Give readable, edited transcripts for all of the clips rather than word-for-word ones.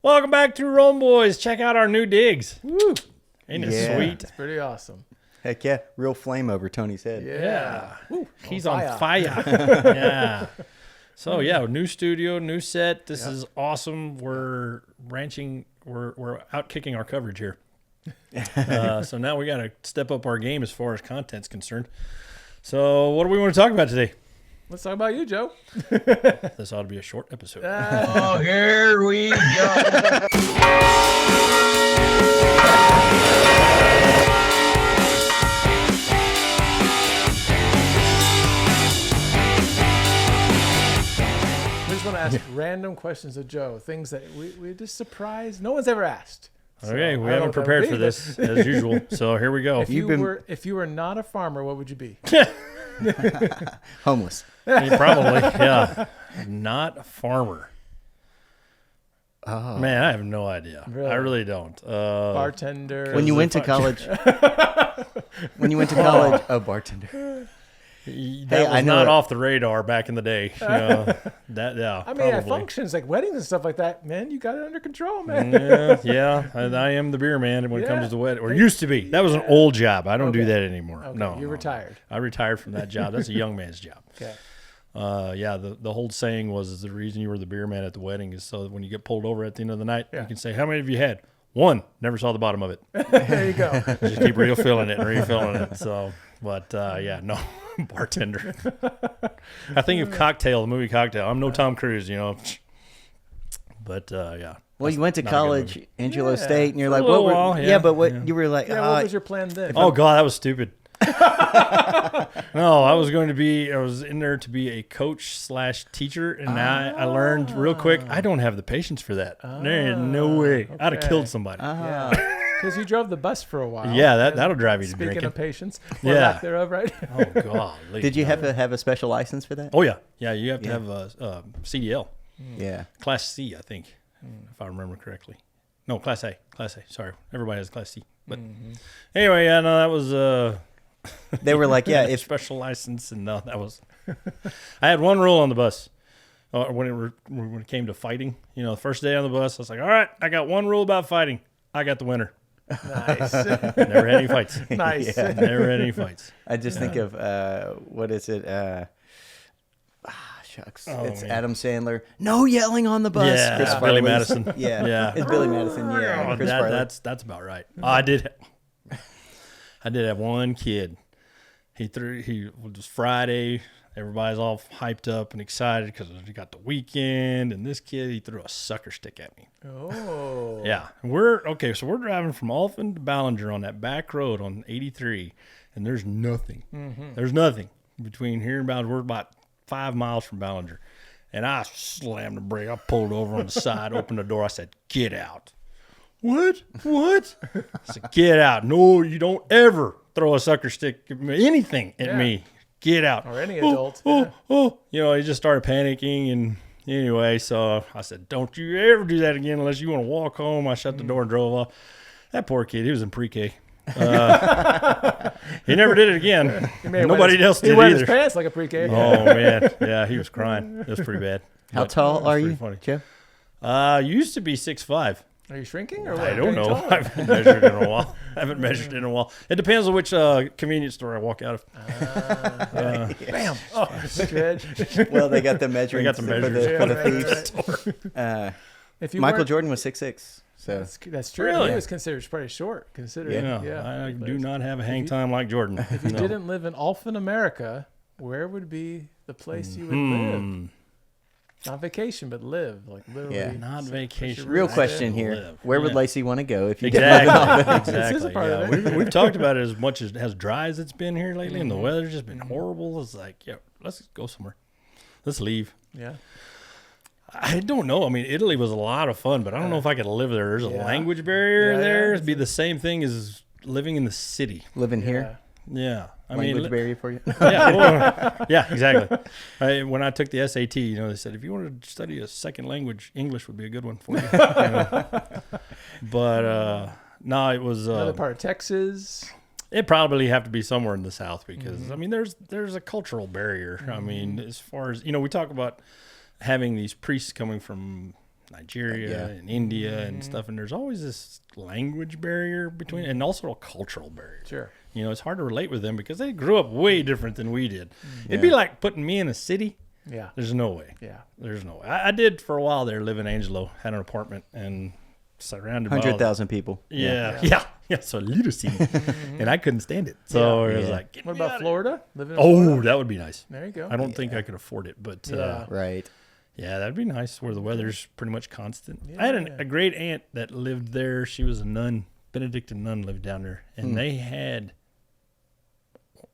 Welcome back to Rome Boys. Check out our new digs. Woo! Ain't it sweet? It's pretty awesome. Heck yeah. Real flame over Tony's head. Yeah. Woo. He's on fire. Yeah. So, yeah, new studio, new set. This is awesome. We're ranching. We're out kicking our coverage here. So now we got to step up our game as far as content's concerned. So what do we want to talk about today? Let's talk about you, Joe. This ought to be a short episode. Oh, here we go. We just want to ask random questions of Joe, things that we just surprised. No one's ever asked. So, Okay, I we don't know haven't what that prepared would for be, this as usual. So here we go. If you were not a farmer, what would you be? Homeless. Probably, yeah. Not a farmer. Oh. Man, I have no idea. Really? I really don't. Bartender. When you went to college. Oh, bartender. That was I know not it. off the radar back in the day. You know, yeah, I mean, at probably. functions like weddings and stuff like that, man, you got it under control, man. Yeah. I am the beer man when it comes Yeah. to wedding. Or used to be. That was an old job. I don't do Okay. that anymore. Okay, No, you're no. retired. I retired from that job. That's a young man's job. Okay. Yeah, the whole saying was the reason you were the beer man at the wedding is so that when you get pulled over at the end of the night, Yeah. you can say, how many have you had? One. Never saw the bottom of it. There you go. Just keep refilling it and refilling it. So, but yeah, no, bartender. I think of Cocktail, the movie Cocktail. I'm no Tom Cruise, you know. But yeah. Well, you went to not a good college, movie. Angelo Yeah. State, and you're For a like, little what? while, yeah, But what yeah. you were like? Yeah, what was your plan then? Oh God, that was stupid. No, I was in there to be a coach / teacher, and I learned real quick I don't have the patience for that. There is no way. I'd have okay. killed somebody. Ah. Because you drove the bus for a while. Yeah, that'll drive you to Speaking drinking. of patience, Yeah. lack thereof, right? Oh God. Did you have to have a special license for that? Oh yeah, you have to Yeah. have a CDL, Yeah. Class C, I think, if I remember correctly. No, Class A. Sorry, everybody has Class C. But anyway, yeah, no, that was They were like, yeah, if special license, and no, that was. I had one rule on the bus when it came to fighting. You know, the first day on the bus, I was like, all right, I got one rule about fighting. I got the winner. Nice. Never had any fights. Nice. Yeah. Never had any fights. I just think of what is it? Shucks, Oh, it's man. Adam Sandler. No yelling on the bus. Yeah, Chris Billy Farley's- Madison. Yeah, Yeah. it's Billy Madison. Yeah, Oh, Chris Farley. that's about right. I did have one kid. He was Friday. Everybody's all hyped up and excited because we got the weekend. And this kid, he threw a sucker stick at me. Oh. Yeah, we're driving from Alphen to Ballinger on that back road on 83, and there's nothing. There's nothing between here and Ballinger. We're about 5 miles from Ballinger, and I slammed the brake. I pulled over on the side, opened the door. I said, "Get out!" What? I said, "Get out! No, you don't ever throw a sucker stick at me, anything at Yeah. me. Get out!" Or any adult. Oh. You know, he just started panicking, and anyway, so I said, "Don't you ever do that again unless you want to walk home." I shut the door and drove off. That poor kid, he was in pre-K. He never did it again. Nobody else did He wet either. his pants like a pre-K. Oh man, yeah, he was crying. It was pretty bad. How But tall it was are pretty you, funny. Joe? Used to be 6'5". Are you shrinking or what? I don't Getting know. taller? I haven't measured in a while. It depends on which convenience store I walk out of. Bam. Oh, stretch. Well, they got the measuring. got the for measures. for the Yeah, thieves. If you Michael weren't- Jordan was 6'6". So That's true. Really? He was considered pretty short. Considering, I But do not have a hang time like Jordan. If you didn't live in Alphen, America, where would be the place you would live? Not vacation, but live. Like literally. Yeah. Not vacation. real Right. question here: Live. where would Yeah. Lacey want to go if you didn't live in Alphen? Exactly. This is Exactly. a part of Yeah. it. We've talked about it as much as dry as it's been here lately, and the weather's just been horrible. It's like, yeah, let's go somewhere. Let's leave. Yeah. I don't know. I mean, Italy was a lot of fun, but I don't know if I could live there. There's a Yeah. language barrier Yeah, there. yeah. It'd be the same thing as living in the city. Living here, Yeah. I language mean, barrier for you. yeah, well, yeah, exactly. When I took the SAT, you know, they said if you wanted to study a second language, English would be a good one for you. You know? But no, it was. Another part of Texas. It'd probably have to be somewhere in the South because I mean, there's a cultural barrier. I mean, as far as you know, we talk about having these priests coming from Nigeria Yeah. and India and stuff, and there's always this language barrier between, and also a cultural barrier. Sure. You know, it's hard to relate with them because they grew up way different than we did. It'd be like putting me in a city. Yeah. There's no way. Yeah. There's no way. I did for a while there, live in Angelo, had an apartment, and surrounded by all the- 100,000 people. Yeah. So a little city, and I couldn't stand it. So it was Yeah. like, get What me about outta Florida? Living in here. Oh, Florida? that would be nice. There you go. I don't think I could afford it, but Yeah. Right. yeah, that'd be nice where the weather's pretty much constant. I had a great aunt that lived there. She was a nun, Benedictine nun, lived down there, and they had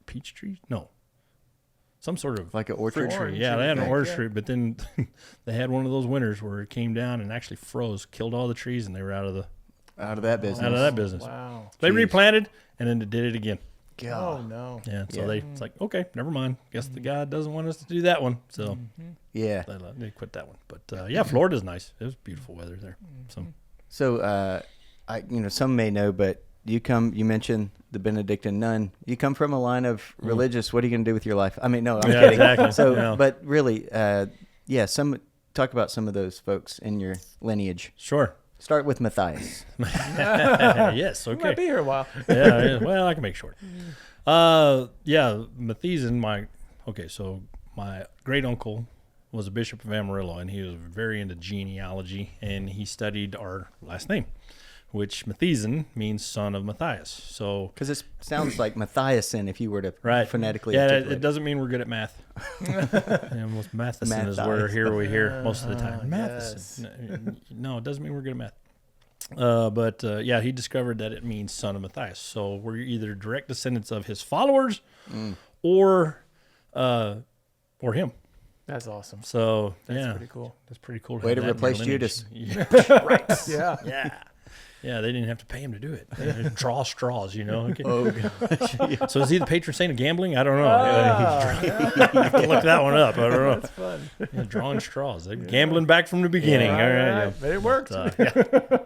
peach trees. No, some sort of Like an orchard. fruit Orange, tree. Yeah, you they had an think, orange yeah. tree, but then they had one of those winters where it came down and actually froze, killed all the trees, and they were out of That business. that business. Wow. They Jeez. replanted and then they did it again. Oh no. Yeah, so Yeah. it's like, okay, never mind. Guess the God doesn't want us to do that one, so Yeah. they quit that one. But yeah, Florida's nice. It was beautiful weather there. So So, some may know, but you mentioned the Benedictine nun. You come from a line of religious. What are you going to do with your life? I mean, no, I'm Yeah, kidding. exactly. So, Yeah. but really, talk about some of those folks in your lineage. sure. Start with Matthias. Yes, We might okay. be here a while. Yeah, well, I can make it short. Yeah, Matthiesen, so my great uncle was a bishop of Amarillo, and he was very into genealogy, and he studied our last name, which Matthiesen means son of Matthias. So Because it sounds like Matthiasen if you were to right, phonetically yeah, articulate. it doesn't mean we're good at math. Yeah, most Matheson is where Matthias. we hear most of the time. yes. Matheson. No, it doesn't mean we're good at math. But yeah, he discovered that it means son of Matthias. So we're either direct descendants of his followers, or him. That's awesome. So That's yeah, pretty cool. that's pretty cool. Way have to that in your replace lineage. Judas. Yeah, Yeah. yeah. They didn't have to pay him to do it. They had to draw straws, you know. Okay. Oh, gosh. So is he the patron saint of gambling? I don't know. Ah, I have to look that one up. I don't know. that's fun. Yeah, drawing straws. They're gambling back from the beginning. All All right. right, Yeah. but it worked. Yeah.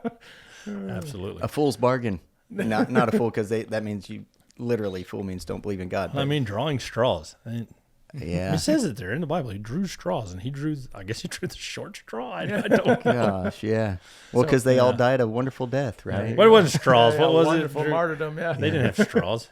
Absolutely. A fool's bargain. Not a fool, because that means you literally, fool means don't believe in God. I but- mean, drawing straws. yeah. It says it there in the Bible. He drew straws, and I guess he drew the short straw. I don't know. Gosh, yeah. Well, So- because they all Yeah. died a wonderful death, right? But it wasn't straws. Yeah, What was wonderful it? Drew? martyrdom. Yeah. They didn't have straws.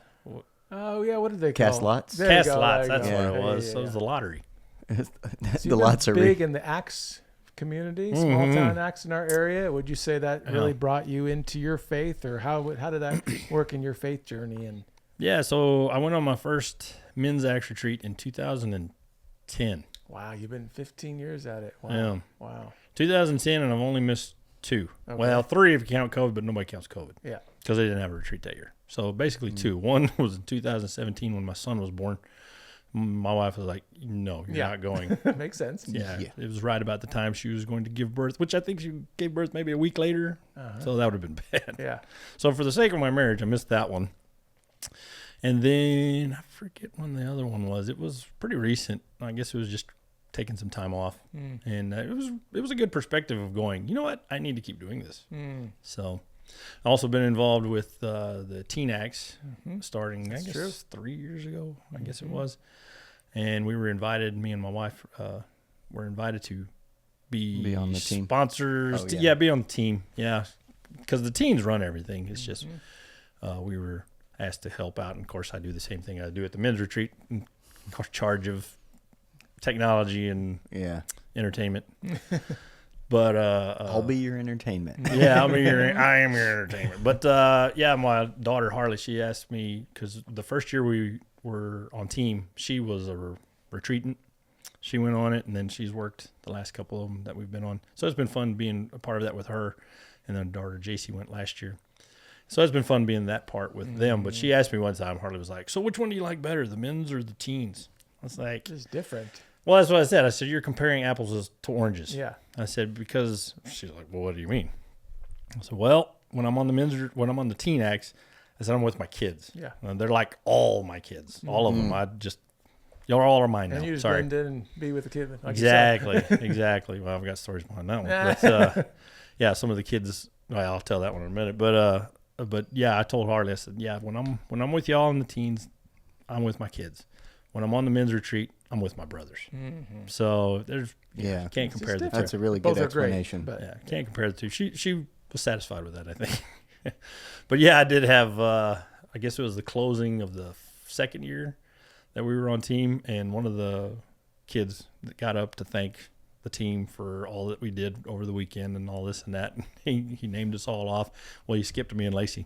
Oh yeah. What did they Cast call? lots? There you Cast go, lots. there you That's go. what it Yeah, was. yeah, So it was yeah. the lottery. So The you've lots been are big in the axe community, small town axe in our area. Would you say that really Yeah. brought you into your faith, or how did that work in your faith journey? And Yeah, so I went on my first men's axe retreat in 2010. wow, you've been 15 years at it. Wow. Yeah. Wow. 2010, and I've only missed 2. Okay. Well, 3 if you count COVID, but nobody counts COVID Yeah. because they didn't have a retreat that year. So basically 2. One was in 2017 when my son was born. My wife was like, "No, you're Yeah. not going." Makes sense. Yeah, Yeah. it was right about the time she was going to give birth, which I think she gave birth maybe a week later. So that would have been bad. Yeah. So for the sake of my marriage, I missed that one. And then I forget when the other one was. It was pretty recent. I guess it was just taking some time off, and it was a good perspective of going, you know what, I need to keep doing this. So I've also been involved with the Teen Axe starting, I guess, true. 3 years ago, I guess it was. And we were invited, me and my wife were invited to be on the team. sponsors. Oh, to- yeah. be on the team. Yeah, because the teens run everything. It's just we were asked to help out, and of course I do the same thing I do at the men's retreat, in charge of technology and Yeah. entertainment. But I'll be your entertainment. yeah, I am your entertainment. But yeah, my daughter Harley, she asked me, because the first year we were on team, she was a retreatant. She went on it, and then she's worked the last couple of them that we've been on. So it's been fun being a part of that with her. And then daughter JC went last year. So it's been fun being that part with them. But she asked me one time, Harley was like, "So which one do you like better, the men's or the teens?" I was like, It's different. well, that's what I said. I said, "You're comparing apples to oranges." Yeah. I said, because she's like, "Well, what do you mean?" I said, "Well, when I'm on the Teen Axe, I said I'm with my kids. Yeah. And they're like all my kids, all of them. Y'all all are mine now. And you just Sorry." blend in and be with the kid. Like Exactly, exactly. Well, I've got stories behind that one. But yeah, some of the kids. Well, I'll tell that one in a minute. But yeah, I told Harley, I said, yeah, when I'm with y'all in the teens, I'm with my kids. when I'm on the men's retreat, I'm with my brothers. So there's Yeah. can't It's compare just the two. That's a really Both good are great, explanation. but Yeah, can't compare the two. She was satisfied with that, I think. But yeah, I did have. I guess it was the closing of the second year that we were on team, and one of the kids that got up to thank the team for all that we did over the weekend and all this and that. And he named us all off. Well, he skipped me and Lacey.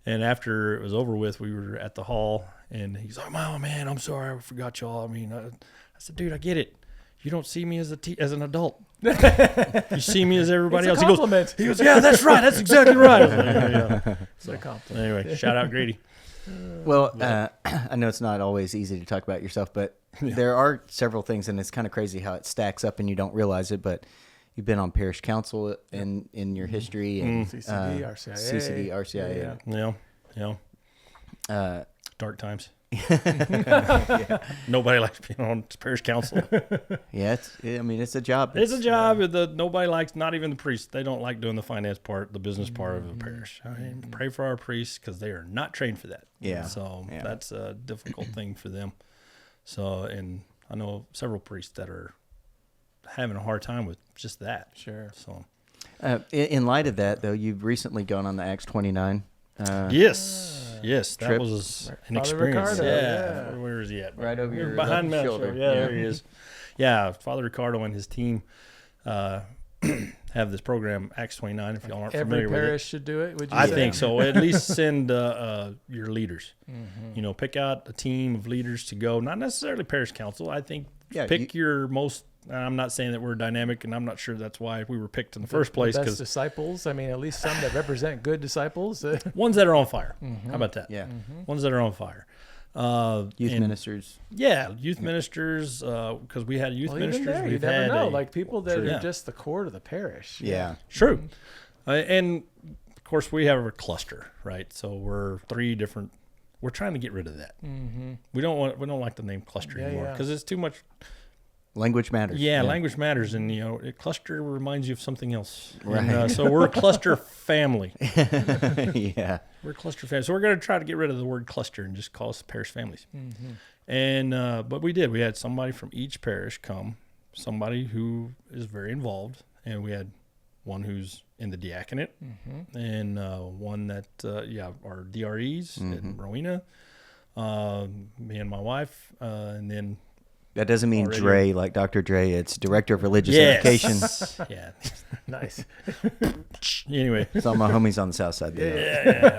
And after it was over with, we were at the hall, and he's like, "Oh man, I'm sorry, I forgot y'all. I mean, I said, dude, I get it. You don't see me as as an adult. You see me as everybody it's else." a compliment. He goes, "Yeah, that's right. That's exactly right." I was like, yeah. It's a compliment. Anyway, shout out Grady. Well, I know it's not always easy to talk about yourself, but there are several things, and it's kind of crazy how it stacks up and you don't realize it. But you've been on parish council in your history, and CCD, RCIA. CCD, RCIA. Yeah. Dark times. Nobody likes being on parish council. Yeah, it's a job. It's a job. Nobody likes, not even the priests. They don't like doing the finance part, the business part of the parish. I mean, pray for our priests because they are not trained for that. Yeah. So Yeah. that's a difficult thing for them. So, and I know several priests that are having a hard time with just that. Sure. So, In light of that, though, you've recently gone on the Acts 29. yes, that trip. was an Father experience. Ricardo, yeah. yeah. Where is he at? Right over You're your behind left me. shoulder. Yeah, there he is. Yeah, Father Ricardo and his team have this program, Acts 29. If y'all aren't Every familiar with it, parish should do it. Would you I say? think so. At least send your leaders. You know, pick out a team of leaders to go. Not necessarily parish council. I think Yeah, pick your most. I'm not saying that we're dynamic, and I'm not sure that's why we were picked in the first place. Best Because disciples. I mean, at least some that represent good disciples. ones that are on fire. How about that? Yeah. Ones that are on fire. Youth and- ministers. Yeah, youth ministers. Because we had youth Well, ministers. even there, you We've never had know. a- Like people that Sure. are Yeah. just the core of the parish. Yeah. True. And of course, we have a cluster, right? So we're three different. We're trying to get rid of that. We don't like the name cluster Yeah, anymore yeah. because it's too much. Language matters. Yeah, language matters, and a cluster reminds you of something else. Right. And, so we're a cluster family. Yeah. We're a cluster family. So we're going to try to get rid of the word cluster and just call us parish families. And but we did. We had somebody from each parish come, somebody who is very involved, and we had one who's in the diaconate, and one that our DREs and Rowena, me and my wife, and then That doesn't mean Already. Dre like Dr. Dre. It's Director of Religious Education. yeah. Nice. Anyway, It's all my homies on the south side. There.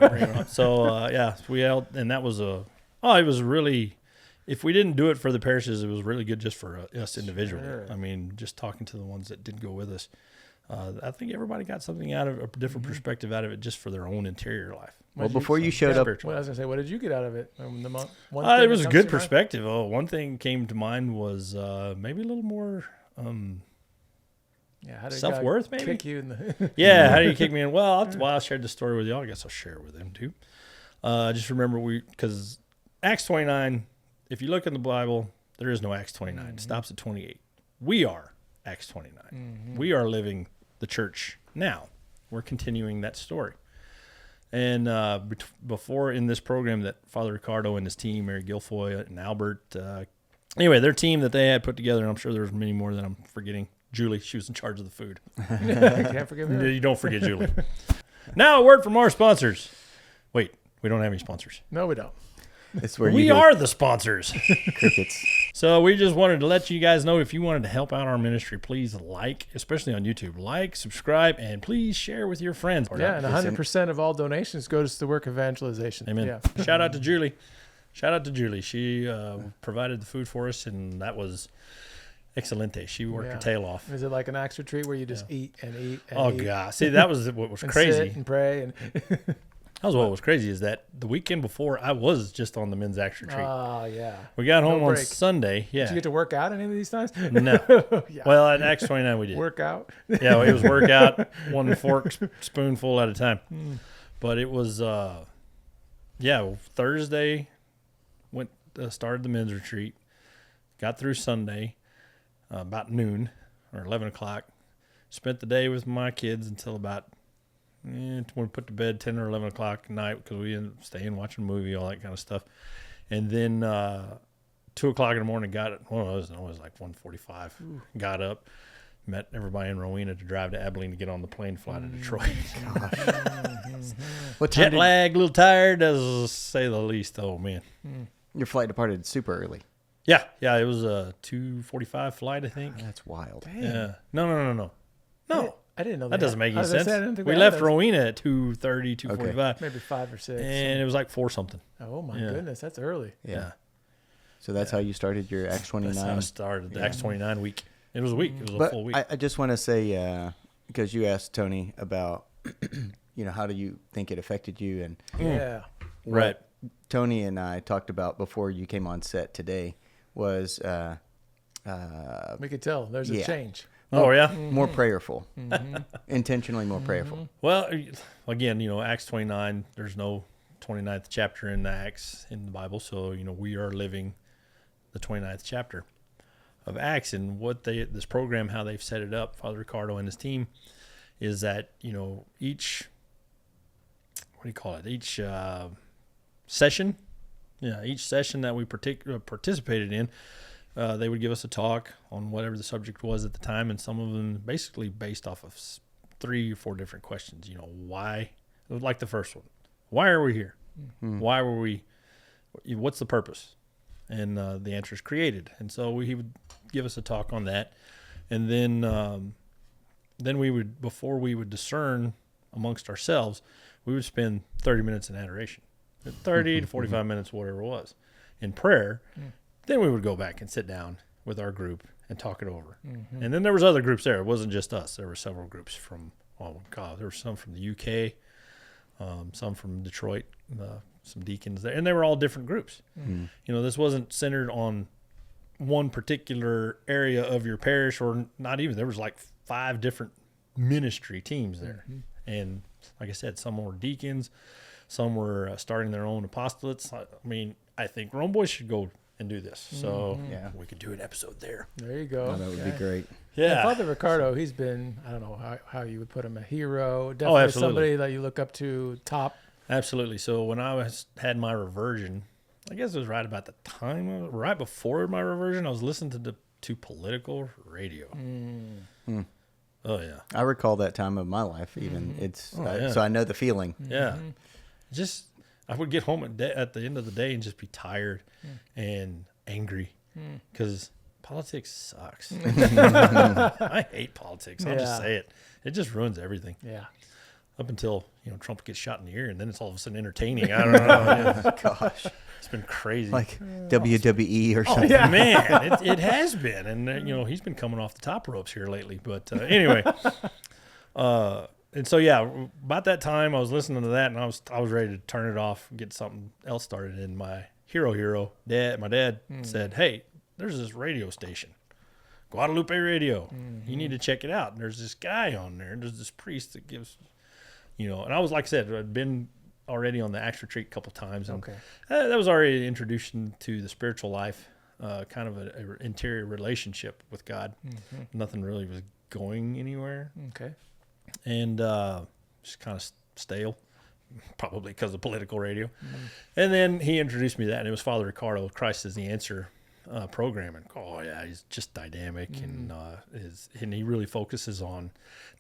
yeah. Bring it on. So we held, and that was it was really. If we didn't do it for the parishes, it was really good just for us individually. Sure. I mean, just talking to the ones that did go with us. I think everybody got something out of a different perspective out of it just for their own interior life. Well, before you showed up, Spiritual. Well, I was gonna say, what did you get out of it? The month. It was a good perspective. Oh, one thing came to mind was maybe a little more. Yeah, how did Self-worth, God maybe? kick you in the? Yeah, how do you kick me in? Well, I shared the story with you. I guess I'll share it with them too. Just remember because Acts 29. If you look in the Bible, there is no Acts 29. It stops at 28. We are Acts 29. We are living the church now. We're continuing that story. And before in this program that Father Ricardo and his team, Mary Guilfoyle and Albert, anyway, their team that they had put together, and I'm sure there's many more that I'm forgetting. Julie, she was in charge of the food. Can't forgive her. You don't forget Julie. Now a word from our sponsors. Wait, we don't have any sponsors. No, we don't. it's where We you are the sponsors. crickets. So we just wanted to let you guys know if you wanted to help out our ministry, please especially on YouTube, subscribe, and please share with your friends. Yeah, and 100% of all donations goes to the work of evangelization. Amen. Yeah. Shout out to Julie. She provided the food for us, and that was excelente. She worked her Yeah. tail off. Is it like an Acts retreat where you just eat and eat and Oh, eat God. See, that was what was and crazy. sit and pray and That was what was crazy is that the weekend before, I was just on the men's Acts retreat. yeah. We got home on break. Sunday. Yeah. Did you get to work out any of these times? No. Yeah. Well, at Acts 29, we did. Work out. Yeah, it was workout, one fork spoonful at a time. But it was, Thursday started the men's retreat, got through Sunday about noon or 11 o'clock, spent the day with my kids until about, when we put to bed 10 or 11 o'clock at night because we ended up staying, watching a movie, all that kind of stuff. And then 2:00 in the morning. Got it. Well, it was like 1:45. Got up, met everybody in Rowena to drive to Abilene to get on the plane, fly to Detroit. What time Jet lag, a little tired, to say the least. Oh man. your flight departed super early? Yeah. It was a 2:45 flight, I think. That's wild. Yeah. No. I didn't know That doesn't make I any was gonna sense. say, I didn't think We had left those. Rowena at 2:30, 2:45, Maybe 5 or 6. and it was like 4 something. Oh my Yeah. goodness, that's early. Yeah. So that's how you started your Acts That's how I 29. started the Acts 29 week. It was a week. It was a But full week. I just want to say, because you asked Tony about, how do you think it affected you? And Yeah. what Right. Tony and I talked about before you came on set today was We could tell there's a Yeah. change. Oh yeah. more prayerful, intentionally more prayerful. Well, again, Acts 29. There's no 29th chapter in Acts in the Bible, so we are living the 29th chapter of Acts, and this program, how they've set it up, Father Ricardo and his team, is that each each session, each session that we participated in. They would give us a talk on whatever the subject was at the time, and some of them basically based off of 3 or 4 different questions. Why? Like the first one, why are we here? Why were we? What's the purpose? And the answer is created. And so he would give us a talk on that, and then we would, before we would discern amongst ourselves, we would spend 30 minutes in adoration, 30 to 45 minutes, whatever it was, in prayer. Then we would go back and sit down with our group and talk it over. And then there was other groups there. It wasn't just us. There were several groups from, there were some from the UK, some from Detroit, some deacons there. And they were all different groups. This wasn't centered on one particular area of your parish, or not even. There was like 5 different ministry teams there. And like I said, some were deacons, some were starting their own apostolates. I think Rome Boys should go and do this. So Yeah. we could do an episode there. There you go. Oh, that would be great. Yeah, Father Ricardo, he's been, I don't know how you would put him, a hero. Definitely absolutely. somebody that you look up to, top. Absolutely. So when I had my reversion, I guess it was right about the time, right before my reversion, I was listening to political radio. Oh yeah, I recall that time of my life. Even yeah. so I know the feeling. yeah. Just I would get home at the end of the day and just be tired and angry because politics sucks. I hate politics. I'll just Yeah. say it. It just ruins everything. Yeah. Up until Trump gets shot in the ear, and then it's all of a sudden entertaining. I don't know. Gosh, It's been crazy. like WWE or Oh, something. man, it has been. And, he's been coming off the top ropes here lately. But anyway, and so, about that time I was listening to that, and I was ready to turn it off and get something else started. And my hero, my dad said, hey, there's this radio station, Guadalupe Radio. You need to check it out. And there's this guy on there. There's this priest that gives, and I was, like I said, I'd been already on the Acts retreat a couple times. And Okay. that was already an introduction to the spiritual life, kind of an interior relationship with God. Nothing really was going anywhere. Okay. And just kind of stale, probably because of political radio. And then he introduced me to that, and it was Father Ricardo, Christ is the Answer program. And he's just dynamic, and he really focuses on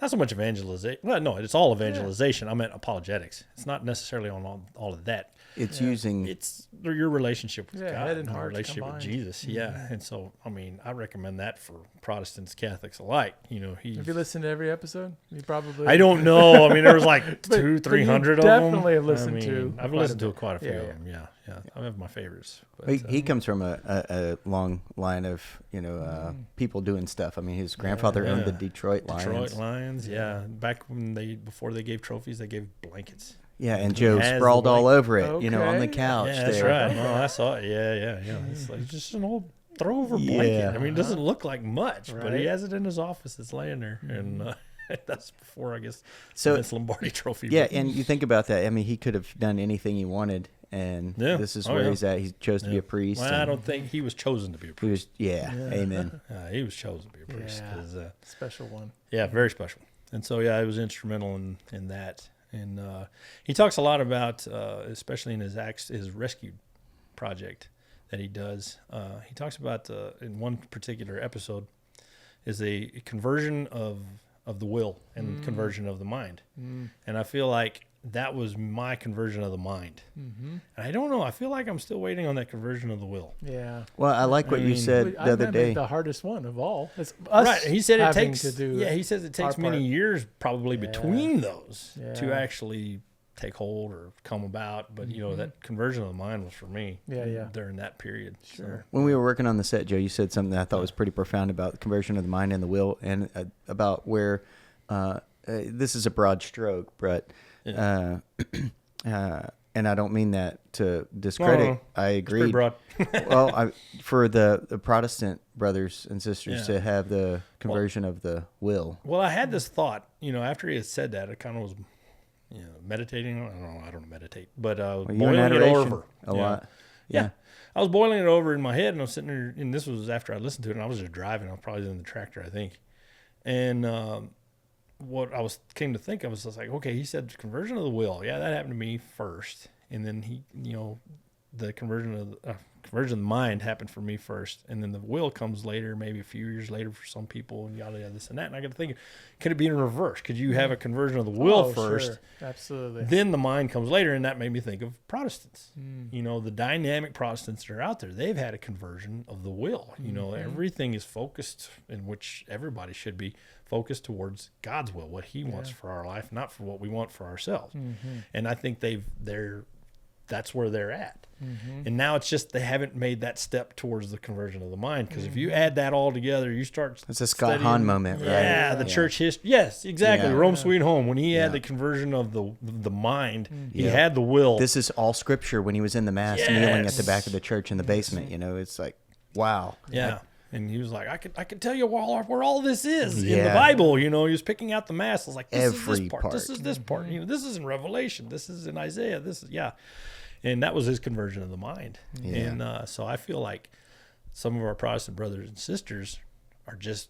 not so much evangelization. Well, no, it's all evangelization. I meant apologetics. It's not necessarily on all of that. It's using It's your relationship with Yeah, God head and your heart relationship combined. with Jesus. Yeah. And so, I recommend that for Protestants, Catholics alike. Have you listened to every episode? You probably. I don't know. there was like But 300 of them. definitely have listened to I've quite listened a to bit. quite a few Yeah, of yeah. them. Yeah. I have my favorites. But, he comes from a long line of people doing stuff. His grandfather owned the Detroit Lions. Detroit Lions. Yeah. Back when before they gave trophies, they gave blankets. Yeah, and Joe has the sprawled all blanket. over it, on the Okay. couch. Yeah, that's there. right. No, I saw it. Yeah. It's like just an old throw-over blanket. Yeah. It doesn't look like much, but he Right. has it in his office. It's laying there, and that's before, I guess, So- the Vince Lombardi Trophy. Yeah, and you think about that. He could have done anything he wanted, and Yeah. this is Oh, where yeah. he's at. He chose to be a priest. Well, I and don't think he was chosen to be a he priest. was, amen. He was chosen to be a priest. Yeah. 'Cause, Special one. yeah, very special. And so, it was instrumental in that. And he talks a lot about, especially in his rescue project, that he does. He talks about in one particular episode is a conversion of the will and conversion of the mind. And I feel like that was my conversion of the mind. And I don't know. I feel like I'm still waiting on that conversion of the will. Yeah. Well, I like what you said the other day. The hardest one of all. It's us Right. He said it having takes. to do Yeah. He says it takes our many part. years probably between those to Yeah. actually take hold or come about. But that conversion of the mind was for me. Yeah. During that period. Sure. When we were working on the set, Joe, you said something that I thought was pretty profound about the conversion of the mind and the will, and about where this is a broad stroke, but and I don't mean that to discredit. No. I It's pretty agree. broad. Well, for the Protestant brothers and sisters Yeah. to have the conversion of the will. Well, I had this thought, after he had said that, I kind of was, meditating. I don't meditate, but Well, you're in boiling it adoration over a lot. Yeah. I was boiling it over in my head, and I was sitting there, and this was after I listened to it, and I was just driving. I was probably in the tractor, I think. And what I came to think, I was just like, okay, he said conversion of the will. Yeah, that happened to me first. And then the conversion of the mind happened for me first. And then the will comes later, maybe a few years later for some people, and yada, yada, this and that. And I got to think, could it be in reverse? Could you have a conversion of the will first? Sure. Absolutely. Then the mind comes later, and that made me think of Protestants. The dynamic Protestants that are out there, they've had a conversion of the will. Everything is focused, in which everybody should be focused towards God's will, what He wants for our life, not for what we want for ourselves. And I think that's where they're at. And now it's just they haven't made that step towards the conversion of the mind, because if you add that all together, you start. It's a Scott studying- Hahn moment, right? Yeah, the church history. Yes, exactly. Yeah. Rome Sweet Home. When he had Yeah. the conversion of the mind, he Yeah. had the will. This is all scripture when he was in the mass, kneeling at the back of the church in the basement. It's like, wow. Yeah. And he was like, I could tell you where all this is in the Yeah. Bible. He was picking out the mass. I was like, this is Every this part. part. This is this part. This is in Revelation. This is in Isaiah. This is, yeah. And that was his conversion of the mind. Yeah. And so I feel like some of our Protestant brothers and sisters are just,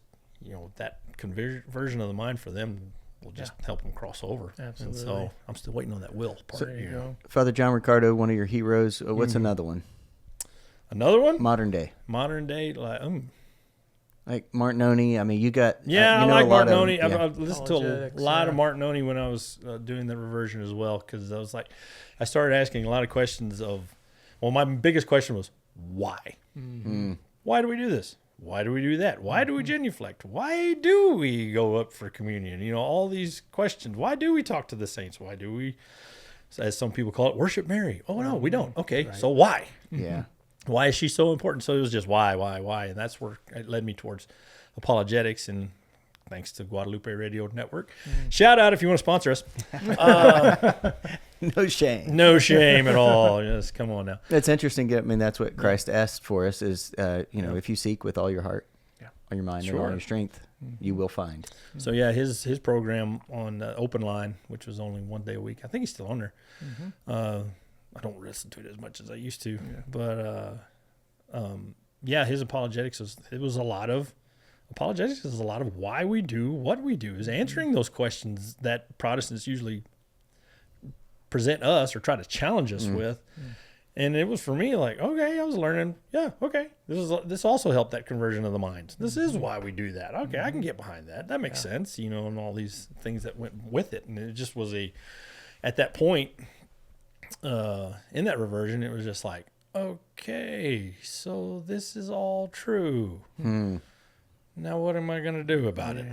that conversion of the mind for them will just help them cross over. Absolutely. And so I'm still waiting on that will part. There you go. Father John Ricardo, one of your heroes. What's another one? Another one? Modern day. Modern day, Like Martinoni. I mean, you got. yeah, you know I like a lot of- Martinoni. yeah. I've listened to a Apologetics, lot of yeah. Martinoni when I was doing the reversion as well, because I was like, I started asking a lot of questions of, well, my biggest question was, why? Why do we do this? Why do we do that? Why do we genuflect? Why do we go up for communion? All these questions. Why do we talk to the saints? Why do we, as some people call it, worship Mary? Oh, no, we don't. Okay, so why? Yeah. Why is she so important? So it was just why, and that's where it led me towards apologetics, and thanks to Guadalupe Radio Network. Shout out if you want to sponsor us. No shame. No shame at all. Just come on now. It's interesting. I mean, that's what Christ asked for us is, if you seek with all your heart, all your mind, and all Sure. your strength, you will find. So yeah, his program on Open Line, which was only one day a week. I think he's still on there. I don't listen to it as much as I used to, but his apologetics was a lot of apologetics is a lot of why we do what we do, is answering those questions that Protestants usually present us or try to challenge us with. And it was for me like, okay, I was learning. Yeah, okay, this also helped that conversion of the mind. This is why we do that. Okay, I can get behind that. That makes sense, and all these things that went with it. And it just was at that point. In that reversion, it was just like, okay, so this is all true. Now what am I going to do about it?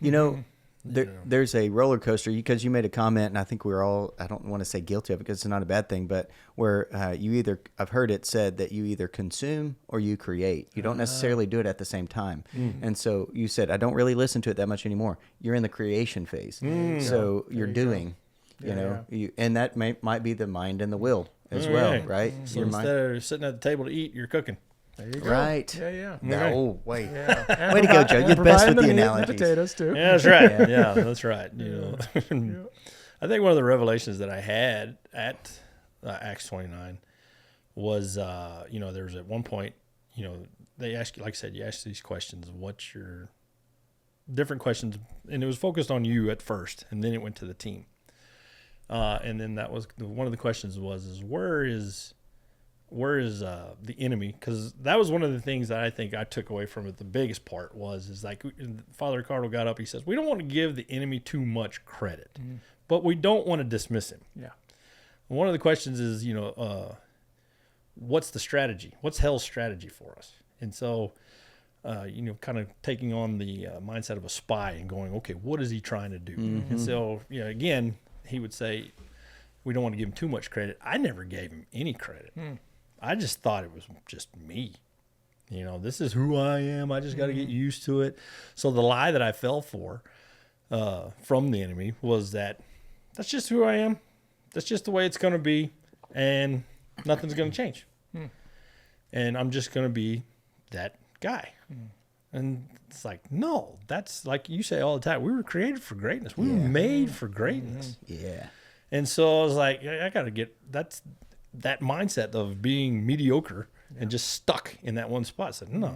Yeah. There's a roller coaster, because you made a comment, and I think we're all, I don't want to say guilty of it because it's not a bad thing, but where I've heard it said that you either consume or you create. You don't necessarily do it at the same time. And so you said, I don't really listen to it that much anymore. You're in the creation phase. So you're doing. And that might be the mind and the will as well, right? So Your instead of sitting at the table to eat, you're cooking. There you go. Right. Yeah. No, wait. Yeah. Way to go, Joe. You're the best with the analogies. Potatoes too. Yeah, that's right. Yeah, that's right. I think one of the revelations that I had at Acts 29 was, there was at one point, they ask you, like I said, you ask these questions, what's your different questions, and it was focused on you at first, and then it went to the team. And then that was one of the questions was where is where is the enemy? Because that was one of the things that I think I took away from it. The biggest part is like Father Ricardo got up. He says, we don't want to give the enemy too much credit, but we don't want to dismiss him. Yeah. One of the questions is, what's the strategy? What's hell's strategy for us? And so, kind of taking on the mindset of a spy and going, okay, what is he trying to do? And so, again, he would say, we don't want to give him too much credit. I never gave him any credit. I just thought it was just me. This is who I am. I just got to get used to it. So the lie that I fell for from the enemy was that's just who I am. That's just the way it's going to be. And nothing's going to change. And I'm just going to be that guy. And it's like, no, that's like you say all the time. We were created for greatness. We were made for greatness. Yeah. And so I was like, I got to get that mindset of being mediocre and just stuck in that one spot. I said, no.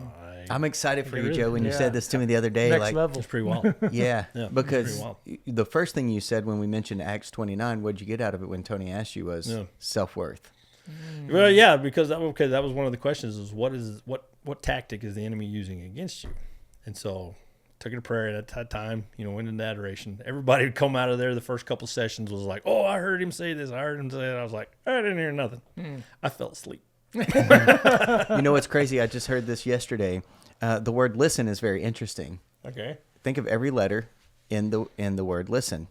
I'm excited for you, really- Joe, when you said this to me the other day. Next like, level. It's pretty wild. Yeah, Yeah, because pretty wild. the first thing you said when we mentioned Acts 29, what'd you get out of it when Tony asked you was self-worth. Well, yeah, because that was one of the questions is what tactic is the enemy using against you? And so took it to prayer at that time, went into adoration. Everybody would come out of there the first couple sessions was like, oh, I heard him say this. I heard him say that. I was like, I didn't hear nothing. I fell asleep. You know what's crazy? I just heard this yesterday. The word listen is very interesting. Okay. Think of every letter in the word listen.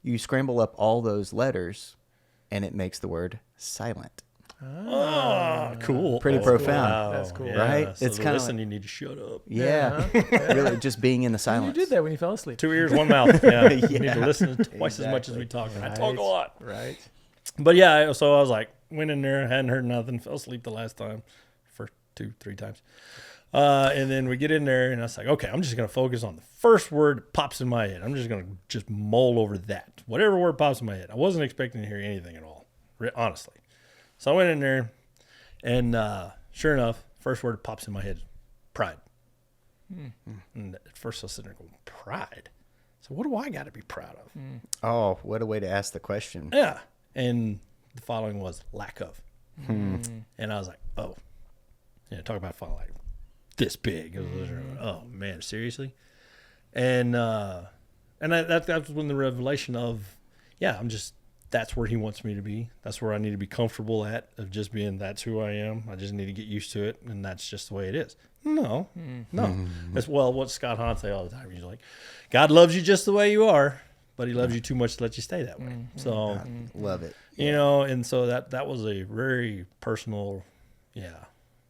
You scramble up all those letters, and it makes the word silent. Oh, cool. Pretty profound. Wow. That's cool. Right? So It's the kinda listen, you need to shut up. Yeah, really, just being in the You silence. did that when you fell asleep. 2 ears, 1 mouth. Yeah. You need Yeah. to listen twice as much as Exactly. we talk. And I Right. talk a lot. Right. But yeah, so I was like, went in there, hadn't heard nothing, fell asleep the last time, first 2-3 times. And then we get in there, and I was like, okay, I'm just going to focus on the first word that pops in my head. I'm just going to mull over that. Whatever word pops in my head. I wasn't expecting to hear anything at all, honestly. So I went in there, and sure enough, first word that pops in my head is pride. And at first I was sitting there going, pride? So what do I got to be proud of? Oh, what a way to ask the question. Yeah. And the following was lack of. And I was like, oh. Yeah, talk about falling like this big. It was, oh, man, seriously? And that's when the revelation of, that's where he wants me to be. That's where I need to be comfortable at, of just being, that's who I am. I just need to get used to it, and that's just the way it is. No. That's, what Scott Hahn say all the time. He's like, God loves you just the way you are, but he loves you too much to let you stay that way. So, Love it. and so that was a very personal,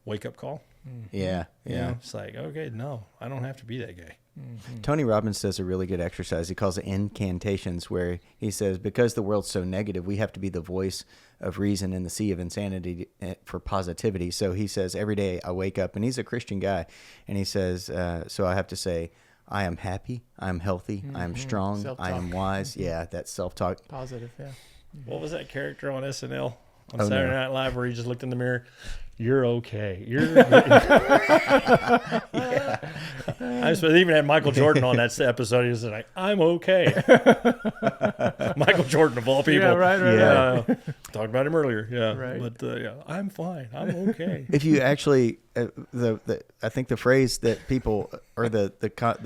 wake-up call. Yeah, yeah. It's like, okay, no, I don't have to be that guy. Tony Robbins does a really good exercise. He calls it incantations, where he says, because the world's so negative, we have to be the voice of reason in the sea of insanity for positivity. So he says, every day I wake up, and he's a Christian guy, and he says, so I have to say, I am happy, I am healthy, I am strong, Self-talk. I am wise. Yeah, that self-talk. Positive, yeah. What was that character on SNL on Oh, Saturday no. Night Live where he just looked in the mirror? You're okay. You're I even had Michael Jordan on that episode. He was like, I'm okay. Michael Jordan of all people. Yeah, right. Yeah. Talked about him earlier. Yeah. Right. But I'm fine. I'm okay. If you actually, I think the phrase that people, or the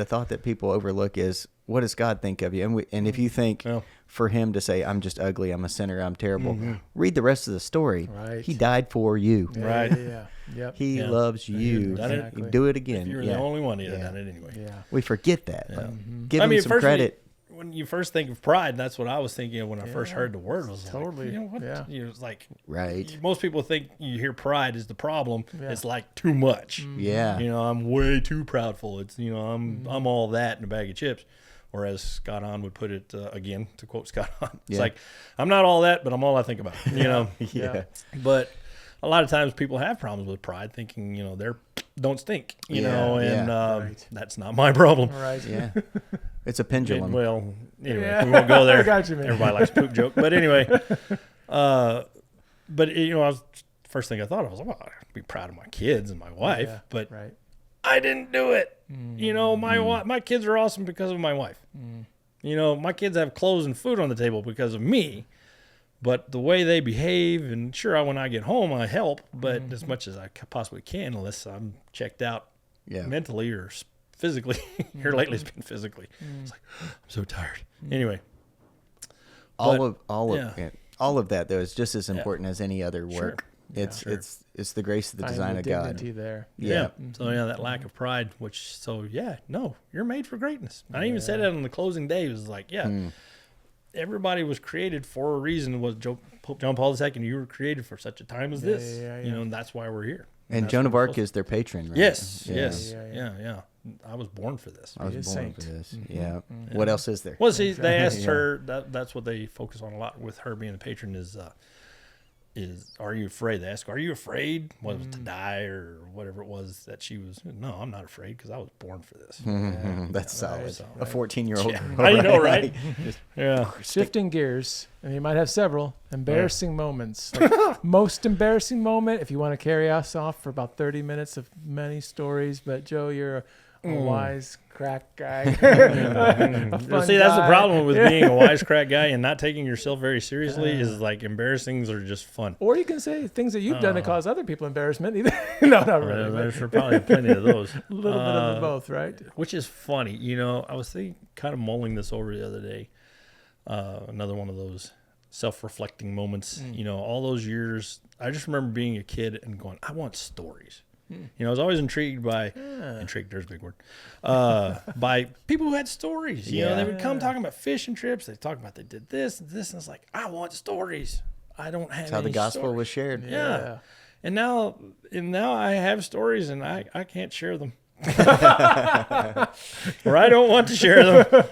thought that people overlook is, what does God think of you? And if you think Yeah. for him to say, I'm just ugly, I'm a sinner, I'm terrible, read the rest of the story. Right. He died for you. Yeah, Right. Yeah. Yep. He Yeah. loves you. done it. Exactly. Do it again. If you were Yeah. the only one, he'd have Yeah. done it anyway. Yeah. We forget that. Yeah. Like, give him some first credit. when you first think of pride, that's what I was thinking of when I first Yeah. heard the word. Was Totally. like, you know what? Yeah. It's like Right. most people think you hear pride is the problem. Yeah. It's like too much. Yeah. I'm way too proudful. It's I'm all that in a bag of chips. Or as Scott Hahn would put it, again, to quote Scott Hahn, it's Yeah. like, I'm not all that, but I'm all I think about. Yeah. But a lot of times people have problems with pride, thinking, they're don't stink, Yeah, and yeah. Right. that's not my problem. Right. Yeah. It's a pendulum. Well, anyway, Yeah. we won't go there. I got you, man. Everybody likes poop joke, but anyway, I was first thing I thought of was, well, I'd be proud of my kids and my wife, Yeah. but Right. I didn't do it. My kids are awesome because of my wife. My kids have clothes and food on the table because of me, But the way they behave, and sure, when I get home, I help, but as much as I possibly can, unless I'm checked out Yeah. mentally or physically. Here lately, it's been physically. It's like, I'm so tired. Anyway, all yeah. of that though is just as important as any other Sure. work. It's Sure. it's the grace of the Find design the of God. dignity there. Yeah. So yeah, that lack of pride, you're made for greatness. I even said that on the closing day. It was like, everybody was created for a reason. Was Pope John Paul II? You were created for such a time as this. You know, and that's why we're here. And that's Joan what of we're Arc supposed is their patron, right? to- Yes, Yeah. yes, Yeah. yeah. I was born for this. I was Be a born saint. for this. Yeah. What else is there? Well, see, they asked Yeah. her. That's what they focus on a lot with her being the patron. Is are you afraid? They ask, are you afraid? What was it, to die or whatever it was that she was? No, I'm not afraid because I was born for this. That's solid. right, A 14-year-old. Yeah. I know, right? Yeah. Shifting gears, and you might have several embarrassing moments. Like, most embarrassing moment, if you want to carry us off for about 30 minutes of many stories. But Joe, you're a wise crack guy. A fun See, that's the guy. problem with being a wisecrack guy and not taking yourself very seriously. Is like embarrassings are just fun. Or you can say things that you've done to cause other people embarrassment. Either no, not really. There's probably plenty of those. A little bit of the both, right? Which is funny. You know, I was kind of mulling this over the other day. Another one of those self-reflecting moments. You know, all those years, I just remember being a kid and going, I want stories. You know, I was always intrigued by, intrigued, there's a big word, by people who had stories. You know, they would come talking about fishing trips. They talk about they did this and this. And it's like, I want stories. I don't have That's how the any gospel stories. was shared. Yeah. And now I have stories and I can't share them. Or I don't want to share them.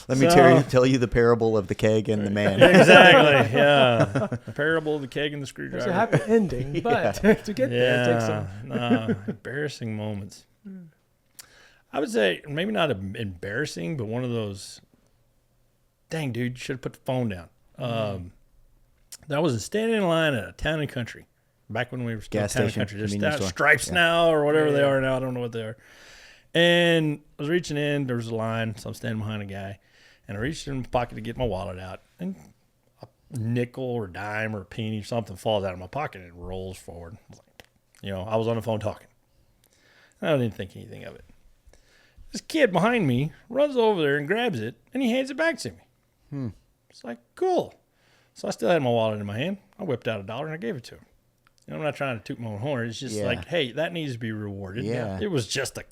Let me tell you the parable of the keg and the man. Exactly. Yeah. The parable of the keg and the It's screwdriver. a happy ending, but to get there, it takes some. Embarrassing moments. I would say maybe not embarrassing, but one of those. Dang, dude, you should have put the phone down. That was standing in line at a Town and Country, back when we were still Gas Town and station, Country, just convenience store. Stripes now or whatever they are now. I don't know what they are. And I was reaching in. There was a line, so I'm standing behind a guy, and I reached in my pocket to get my wallet out, and nickel or dime or penny or something falls out of my pocket and it rolls forward. I was like, you know, I was on the phone talking. I didn't think anything of it. This kid behind me runs over there and grabs it and he hands it back to me. It's like, cool. So I still had my wallet in my hand. I whipped out $1 and I gave it to him. And I'm not trying to toot my own horn. It's just like, hey, that needs to be rewarded. Yeah. It was just a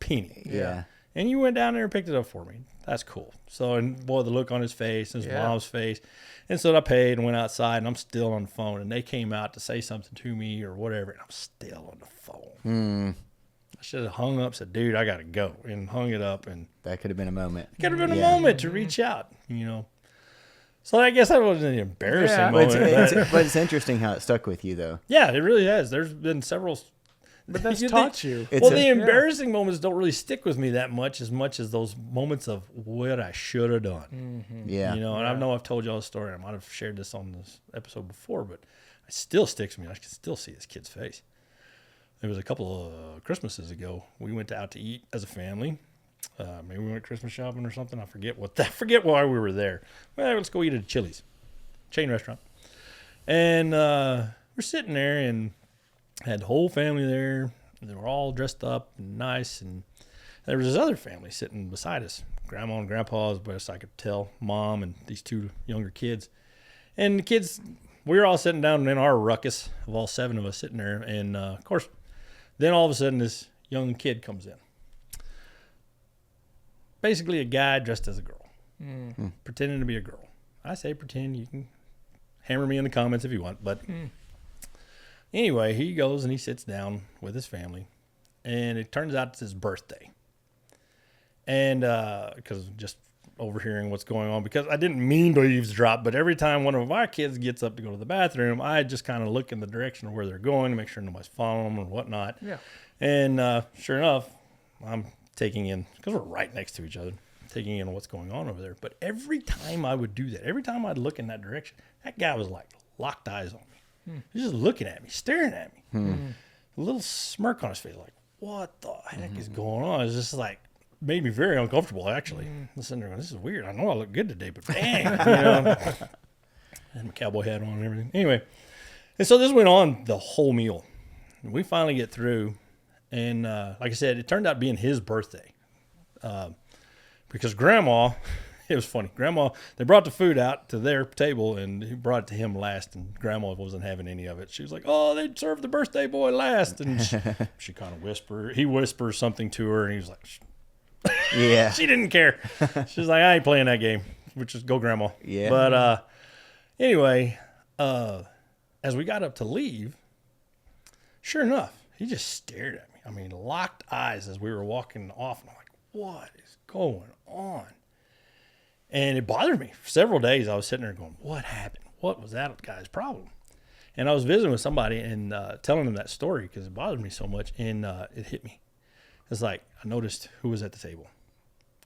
penny. Yeah. And you went down there and picked it up for me. That's cool. So, and boy, the look on his face and his mom's face. And so I paid and went outside, and I'm still on the phone. And they came out to say something to me or whatever, and I'm still on the phone. I should have hung up, said, dude, I got to go, and hung it up. And That could have been a moment. it could have been a moment to reach out, you know. So I guess that wasn't an embarrassing Yeah. But moment. but it's interesting how it stuck with you, though. Yeah, it really has. There's been several. But that's You taught think- you. It's Well, a- the embarrassing moments don't really stick with me that much as those moments of what I should have done. Yeah. You know, and I know I've told y'all a story. I might have shared this on this episode before, but it still sticks with me. I can still see this kid's face. There was a couple of Christmases ago. We went out to eat as a family. Maybe we went Christmas shopping or something. I forget why we were there. Well, let's go eat at a Chili's, chain restaurant. And we're sitting there and had the whole family there. They were all dressed up and nice. And there was this other family sitting beside us. Grandma and grandpa, as best I could tell, mom and these two younger kids. And the kids, we were all sitting down in our ruckus of all 7 of us sitting there. And, of course, then all of a sudden this young kid comes in. Basically a guy dressed as a girl, pretending to be a girl. I say pretend. You can hammer me in the comments if you want. But anyway, he goes and he sits down with his family. And it turns out it's his birthday. And because just overhearing what's going on, because I didn't mean to eavesdrop, but every time one of our kids gets up to go to the bathroom, I just kind of look in the direction of where they're going to make sure nobody's following them and whatnot. Yeah. And sure enough, I'm taking in, because we're right next to each other, taking in what's going on over there. But every time I would do that, every time I'd look in that direction, that guy was like locked eyes on me. He's just looking at me, staring at me. A little smirk on his face, like, what the heck is going on? It's just like, made me very uncomfortable, actually. I'm sitting there going, this is weird. I know I look good today, but dang, you know. I had my cowboy hat on and everything. Anyway, and so this went on the whole meal. We finally get through, and like I said, it turned out being his birthday. Because Grandma, it was funny. Grandma, they brought the food out to their table, and he brought it to him last, and Grandma wasn't having any of it. She was like, "Oh, they served the birthday boy last," and she kind of whispered. He whispers something to her, and he was like, Yeah. she didn't care. She's like, "I ain't playing that game," which is go Grandma. Yeah. But anyway, as we got up to leave, sure enough, he just stared at me. I mean, locked eyes as we were walking off. And I'm like, what is going on? And it bothered me. For several days, I was sitting there going, what happened? What was that guy's problem? And I was visiting with somebody and telling them that story because it bothered me so much. And it hit me. It's like, I noticed who was at the table.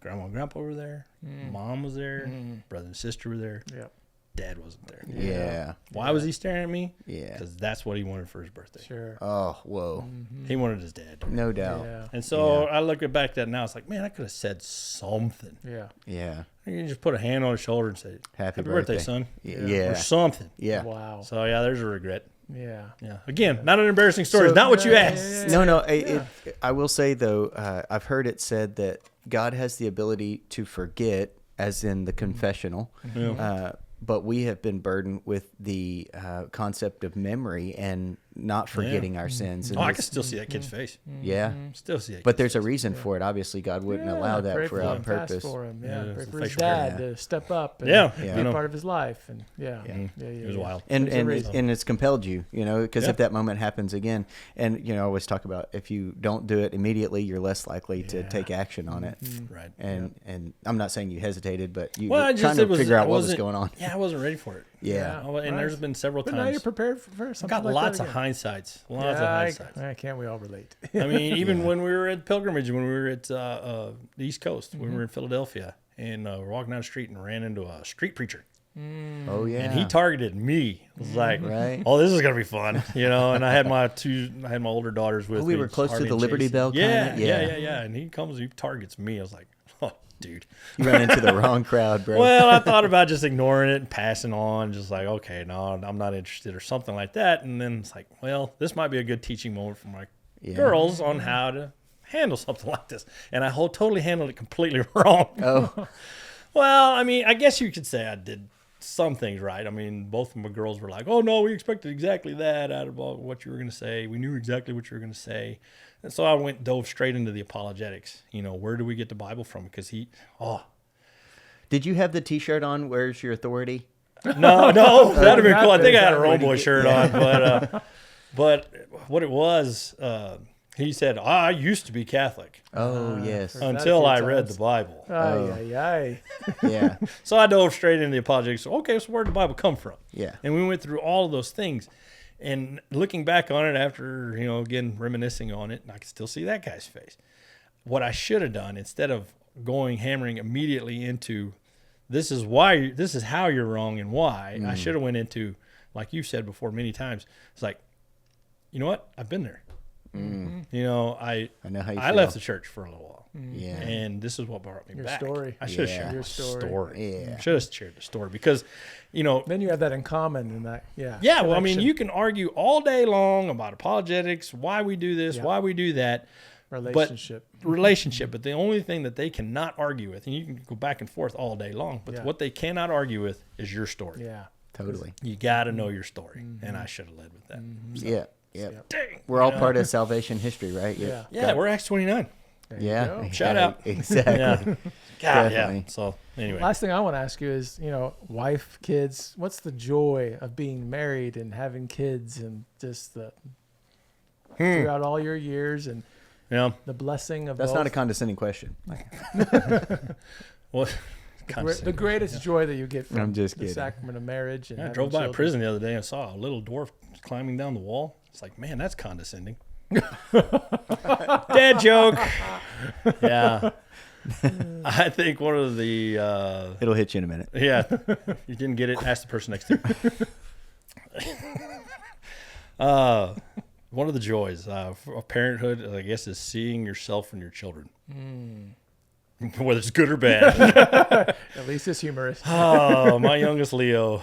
Grandma and Grandpa were there. Mom was there. Brother and sister were there. Yep. Dad wasn't there. Yeah. Why was he staring at me? Yeah. Because that's what he wanted for his birthday. Sure. Oh, whoa. He wanted his dad. No doubt. Yeah. And so I look back at that now. It's like, man, I could have said something. Yeah. Yeah. You can just put a hand on his shoulder and say, Happy birthday, birthday. son. Yeah. Or something. Yeah. Wow. So, yeah, there's a regret. Yeah. Yeah. Again, not an embarrassing story. So- Not what you Yeah, asked. yeah, No, I will say, though, I've heard it said that God has the ability to forget, as in the confessional. Yeah. But we have been burdened with the concept of memory and not forgetting our sins. And Oh, I this- can still see that kid's face. yeah. Still see it. But there's a reason for it. Obviously, God wouldn't allow pray that for for our him, purpose. fast for him. Yeah, Yeah. Pray it's for a his facial hair. dad to step up and Yeah, be you a know. part of his life. And yeah. It was wild. And There's a reason. and it's compelled you, because Yeah. if that moment happens again, and I always talk about if you don't do it immediately, you're less likely to take action on it. Right. And I'm not saying you hesitated, but you Well, were I just trying to it was, figure I out what was wasn't- going on. Yeah, I wasn't ready for it. Yeah. Oh, and Right. there's been several But now you're times. prepared for I've something got like lots that of again. hindsights. Lots of hindsights. Can't we all relate? I mean, even when we were at pilgrimage, when we were at the East Coast, when we were in Philadelphia, and we're walking down the street and ran into a street preacher, Oh yeah. and he targeted me. It was like, Right. oh, this is gonna be fun, And I had my older daughters with me. we were close to Harvey the and Liberty Jason. Bell Yeah, kinda? yeah, Yeah. yeah, yeah. And he targets me. I was like, oh, dude. You ran into the wrong crowd, bro. Well, I thought about just ignoring it and passing on, just like, okay, no, I'm not interested or something like that. And then it's like, well, this might be a good teaching moment for my girls on how to handle something like this. And I totally handled it completely wrong. Oh. Well, I mean, I guess you could say I did some things right. I mean, both of my girls were like, oh, no, we expected exactly that out of what you were going to say. We knew exactly what you were going to say. And so I dove straight into the apologetics. Where do we get the Bible from? Because Did you have the T-shirt on? Where's your authority? No, that'd have been cool. I think I had a Exactly. Rome Boy shirt on, but what it was, he said, I used to be Catholic Oh yes. That a until few I read times. the Bible. Ay, ay, ay. Yeah. So I dove straight into the apologetics. So, okay, so where did the Bible come from? Yeah. And we went through all of those things. And looking back on it after, again, reminiscing on it, and I can still see that guy's face. What I should have done, instead of hammering immediately into this is how you're wrong and why, I should have went into, like you said before many times, it's like, you know what? I've been there. I know how you I feel. left the church for a little while. Yeah. And this is what brought me Your back. story. I should have Yeah. shared Your my story. story. Yeah. Should have shared the story because, Then you have that in common in that. Yeah. yeah, well, I mean, connection, you can argue all day long about apologetics, why we do this, Yeah. why we do that. relationship. But the only thing that they cannot argue with, and you can go back and forth all day long, but Yeah. what they cannot argue with is your story. Yeah. Totally. You got to know your story. And I should have led with that. So, Yeah. Yeah. dang. We're all part of salvation history, right? Yeah. Yeah, we're Acts 29. There you Yeah. go. Shout Yeah, out. Exactly. Yeah. God, yeah. Definitely. So, anyway. Last thing I want to ask you is, wife, kids. What's the joy of being married and having kids, and just throughout all your years, and Yeah. the blessing of That's both? not a condescending question. Well, The greatest joy that you get from I'm just the kidding. sacrament of marriage. And I having drove by a children. prison the other day and saw a little dwarf climbing down the wall. It's like, man, that's condescending. Dad joke. Yeah. I think one of the It'll hit you in a minute. yeah, you didn't get it. Ask the person next to you. One of the joys of parenthood, I guess, is seeing yourself and your children, whether it's good or bad. At least it's humorous. Oh, my youngest Leo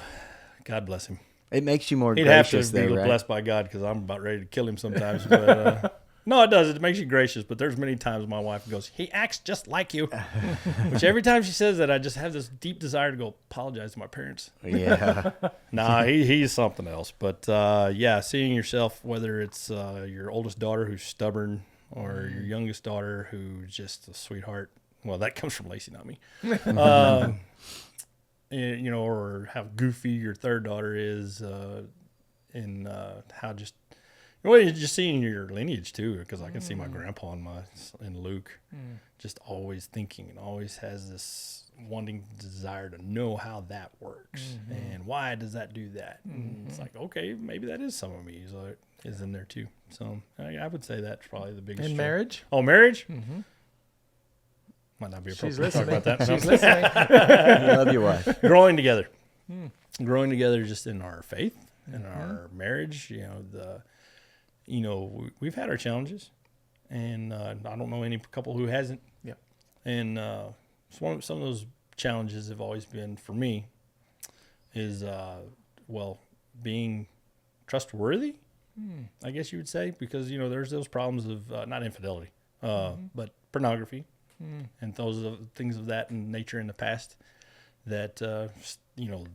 God bless him. It makes you more He'd have gracious, to be though, right? blessed by God because I'm about ready to kill him sometimes. But no, it does. It makes you gracious. But there's many times my wife goes, he acts just like you. Which every time she says that, I just have this deep desire to go apologize to my parents. Yeah. Nah, he's something else. But yeah, seeing yourself, whether it's your oldest daughter who's stubborn or your youngest daughter who's just a sweetheart. Well, that comes from Lacey, not me. You know, or how goofy your third daughter is, and how just well, you're just seeing your lineage too, because I can see my grandpa and Luke, just always thinking and always has this wanting desire to know how that works and why does that do that. And it's like, okay, maybe that is some of me is in there too. So I would say that's probably the biggest. In struggle. marriage? Oh, marriage. Might not be She's appropriate to talk listening. about that. She's No. listening. I love your wife. Growing together, just in our faith and our marriage. You know, we've had our challenges, and I don't know any couple who hasn't. Yeah. And some of those challenges have always been for me is being trustworthy. I guess you would say, because you know there's those problems of not infidelity, but pornography. And those are things of that nature in the past that, you know,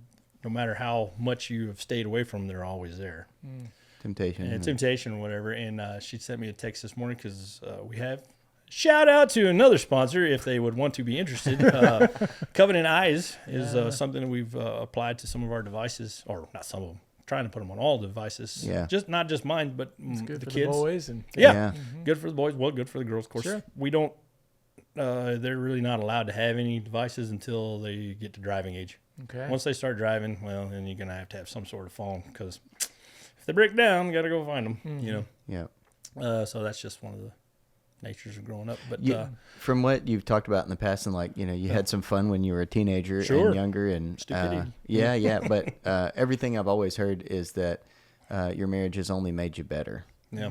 no matter how much you have stayed away from them, they're always there. Temptation. And temptation or whatever. And she sent me a text this morning because we have, shout out to another sponsor if they would want to be interested. Covenant Eyes is something that we've applied to some of our devices, or not some of them, trying to put them on all devices. Yeah. Just not just mine, but It's good the for kids. the boys and Yeah. Good for the boys. Well, good for the girls. Of course, Sure. we don't. They're really not allowed to have any devices until they get to driving age. okay. Once they start driving, well, then you're gonna have to have some sort of phone because if they break down, you gotta go find them. You Yeah. know. So that's just one of the natures of growing up. But From what you've talked about in the past, and like, you know, you had some fun when you were a teenager Sure. and younger, and Stupidity. yeah. But everything I've always heard is that your marriage has only made you better. yeah.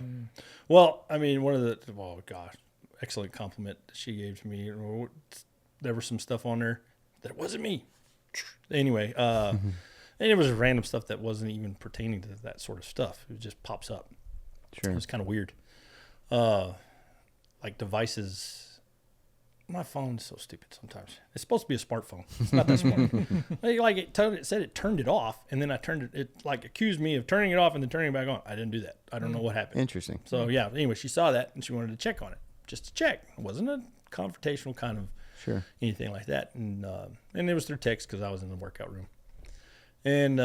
Well, I mean, excellent compliment that she gave to me. There was some stuff on there that wasn't me. Anyway, and it was random stuff that wasn't even pertaining to that sort of stuff. It just pops up. Sure. It was kind of weird. Like devices. My phone's so stupid sometimes. It's supposed to be a smartphone. It's not that smart. It said it turned it off, and then I turned it. It like accused me of turning it off and then turning it back on. I didn't do that. I don't know what happened. Interesting. So yeah. Anyway, she saw that and she wanted to check on it, just to check. It wasn't a confrontational kind of Sure. anything like that. And it was through text because I was in the workout room. And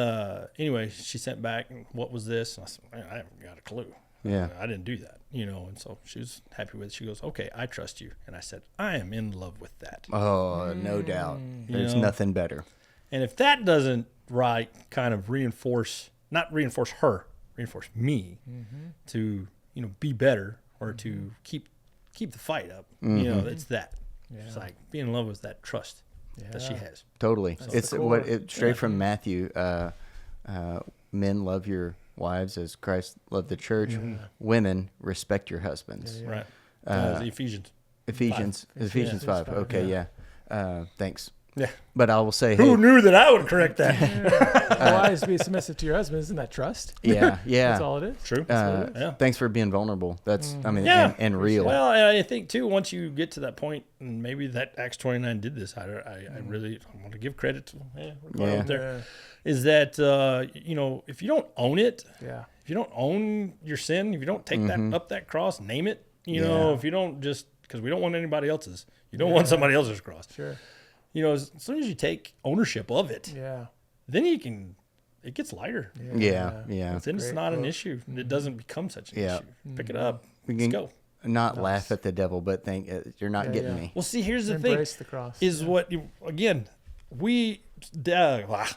anyway, she sent back, what was this? And I said, man, I haven't got a clue. Yeah. I didn't do that, you know. And so she was happy with it. She goes, okay, I trust you. And I said, I am in love with that. Oh, no doubt. There's know. nothing better. And if that doesn't kind of reinforce me to, you know, be better or to keep the fight up, you know, it's that. It's like being in love with that trust that she has. Totally. It's the core. what it straight from Matthew. Men, love your wives as Christ loved the church. Women, respect your husbands. Right. Ephesians. Ephesians 5. 5. Okay, yeah. Thanks. Yeah. But I will say, Who hey, knew that I would correct that? Wives, be submissive to your husband. Isn't that trust? yeah. That's all it is. True. Yeah. Thanks for being vulnerable. That's, I mean, Yeah. and real. Well, I think too, once you get to that point, and maybe that Acts 29 did this, I really want to give credit to Yeah. there, is that, you know, if you don't own it, Yeah. if you don't own your sin, if you don't take that up that cross, name it, you know, Yeah. if you don't just, because we don't want anybody else's, you don't want somebody else's cross. Sure. You know, as soon as you take ownership of it, Yeah. then it gets lighter. Yeah. Then it's Great not an quote. issue. It doesn't become such an Yeah. issue. Pick it up. We Let's can go. not laugh at the devil, but think you're not getting yeah. me. Well, see, here's the thing. Embrace the cross. Is what again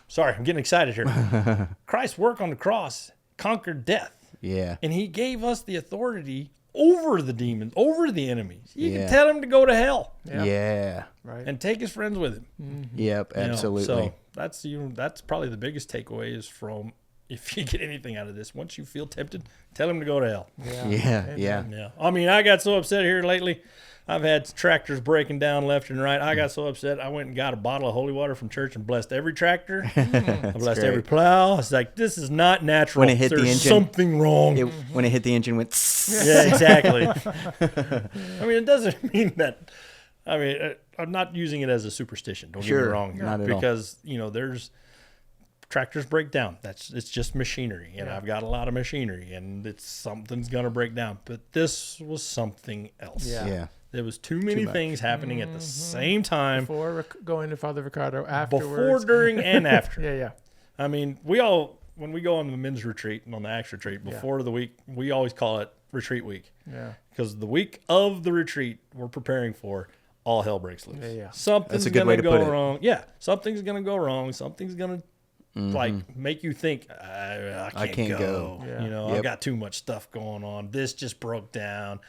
sorry, I'm getting excited here. Christ's work on the cross conquered death, Yeah. and he gave us the authority over the demons, over the enemies. You Yeah. can tell him to go to hell Yeah. Right. and take his friends with him. Yep. You know, Absolutely. so that's probably the biggest takeaway is from if you get anything out of this, once you feel tempted, tell him to go to hell. Yeah. Yeah. Yeah. I mean, I got so upset here lately. I've had tractors breaking down left and right. I got so upset. I went and got a bottle of holy water from church and blessed every tractor. I blessed every plow. It's like, this is not natural. When it hit the There's engine, something wrong. When it hit the engine, went. Yeah, exactly. I mean, it doesn't mean that. I mean, I'm not using it as a superstition. Don't get me Sure, wrong here, not at all. because there's tractors break down. It's just machinery, and I've got a lot of machinery, and something's gonna break down. But this was something else. Yeah. Yeah. There was too many much. things happening at the same time, Before going to Father Ricardo, before, afterwards. during, and after. Yeah. I mean, when we go on the men's retreat and on the Acts retreat before the week, we always call it retreat week. Yeah. Because the week of the retreat we're preparing for, all hell breaks loose. Yeah. Something's That's a good gonna way to go put it. wrong. Yeah, something's gonna go wrong. Something's gonna like make you think I can't go. Yeah. I've Yep. got too much stuff going on. This just broke down.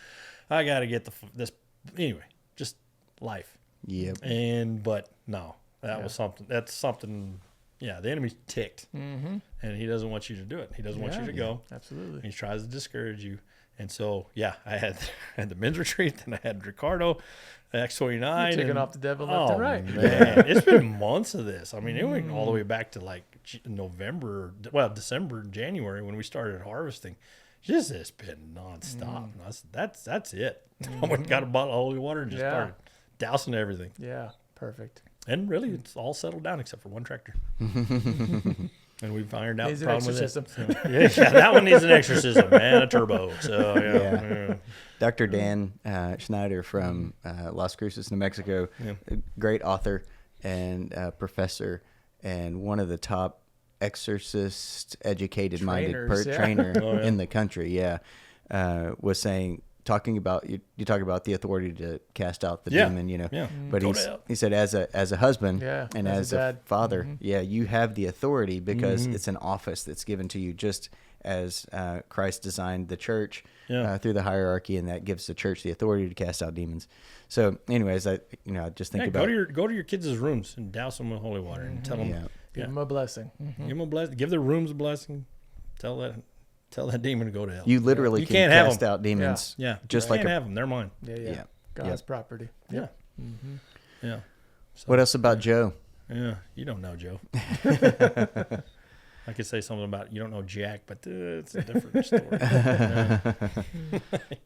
I got to get this anyway. Just life. Yep. But no, that was something. That's something. Yeah, the enemy's ticked, and he doesn't want you to do it. He doesn't want you to go. Absolutely. He tries to discourage you. And so, I had the men's retreat, then I had Ricardo, X29. Taking off the devil left and right. Man, it's been months of this. I mean, it went all the way back to like December, January when we started harvesting. It's been nonstop. That's it. I went and got a bottle of holy water and just started dousing everything. Yeah. Perfect. And really, it's all settled down except for one tractor. And we've ironed out Needs the an problem with it. exorcism. Yeah, that one needs an exorcism, man, a turbo. So, yeah. Dr. Dan Schneider from Las Cruces, New Mexico, a great author and professor, and one of the top exorcist educated minded Trainers, yeah. trainer in the country. Was talking about you talk about the authority to cast out the demon, but he said as a husband and as a dad. father, you have the authority because it's an office that's given to you, just as Christ designed the church through the hierarchy, and that gives the church the authority to cast out demons. So anyways, I just think about go to your kids' rooms and douse them with holy water and tell them Give them a blessing. give them a blessing, give their rooms a blessing. Tell that demon to go to hell. you literally You can can't have cast them. out demons. Yeah, just you like can't have them. They're mine. Yeah. God's property. Yeah, yeah. So, What else about Joe? Yeah, you don't know Joe. I could say something about you don't know Jack, but it's a different story.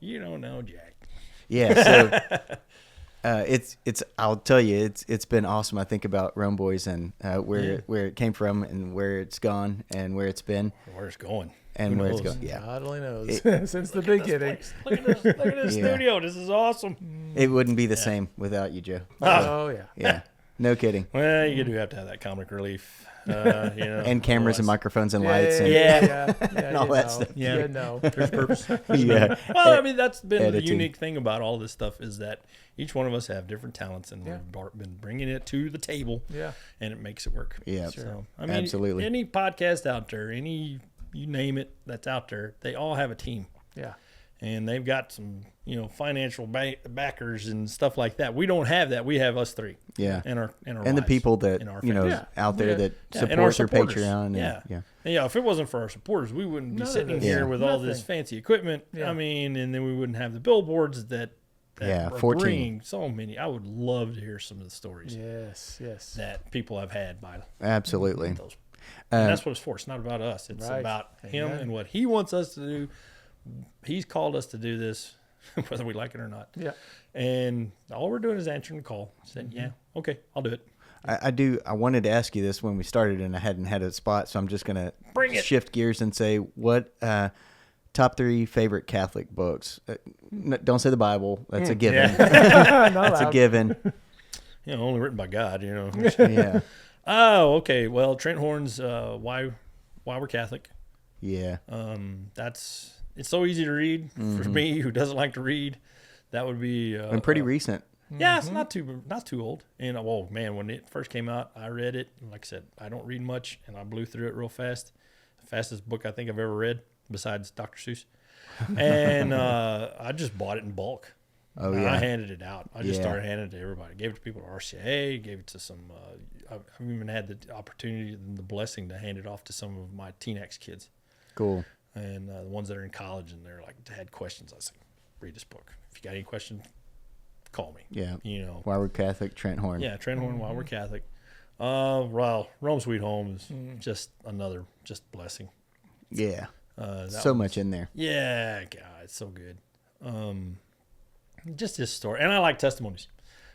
You don't know Jack. Yeah, so it's I'll tell you, it's been awesome. I think about Rome Boys and where it came from and where it's gone and where it's been Where it's going. and Who where it's knows? going. Yeah, God only knows. Since the beginning. Look at this Yeah. studio. This is awesome. it wouldn't be the same without you, Joe. Oh, yeah. Yeah, no kidding. Well, you do have to have that comic relief, And cameras and otherwise- microphones and lights. And, Yeah. all you that know. stuff. Yeah. You know. There's purpose. yeah. Well, I mean, that's been the Editing. unique thing about all this stuff is that each one of us have different talents, and we've been bringing it to the table, Yeah. and it makes it work. Yeah. So, I mean, Absolutely. any podcast out there, you name it that's out there, they all have a team, Yeah. and they've got some, financial backers and stuff like that. We don't have that. We have us three. Yeah. And our And the wives people that and our know families. out there that and our support your supporters. Patreon. And, Yeah. yeah. And if it wasn't for our supporters, we wouldn't be None of sitting this. here Yeah. with all this Nothing. fancy equipment. Yeah. I mean, and then we wouldn't have the billboards that Yeah, are 14. bringing so many. I would love to hear some of the stories Yes. that people have had by Absolutely. those. And that's what it's for. It's not about us. It's Right. about him Amen. and what he wants us to do. He's called us to do this, whether we like it or not. Yeah. And all we're doing is answering the call, saying, "Yeah, okay, I'll do it." I wanted to ask you this when we started, and I hadn't had a spot, so I'm just going Bring to it. shift gears and say, what top 3 favorite Catholic books? Don't say the Bible. That's a given. That's a given. Only written by God. Yeah. Oh, okay. Well, Trent Horn's "Why We're Catholic." Yeah. It's so easy to read for me who doesn't like to read. That would be And pretty recent. yeah, it's not too old. And man, when it first came out, I read it. And like I said, I don't read much, and I blew through it real fast. The fastest book I think I've ever read, besides Dr. Seuss. And I just bought it in bulk. Oh, And yeah. I handed it out. I just Yeah. started handing it to everybody. Gave it to people at RCA. Gave it to some. I've even had the opportunity and the blessing to hand it off to some of my Teen-X kids Cool. and the ones that are in college and they're like had questions. I said, read this book. If you got any questions, call me. Yeah. You know. Why we're Catholic, Trent Horn. Yeah, Trent Horn. While we're Catholic. Well, Rome Sweet Home is just another blessing. Yeah. That So one's- much in there. Yeah, God, it's so good. Just his story, and I like testimonies.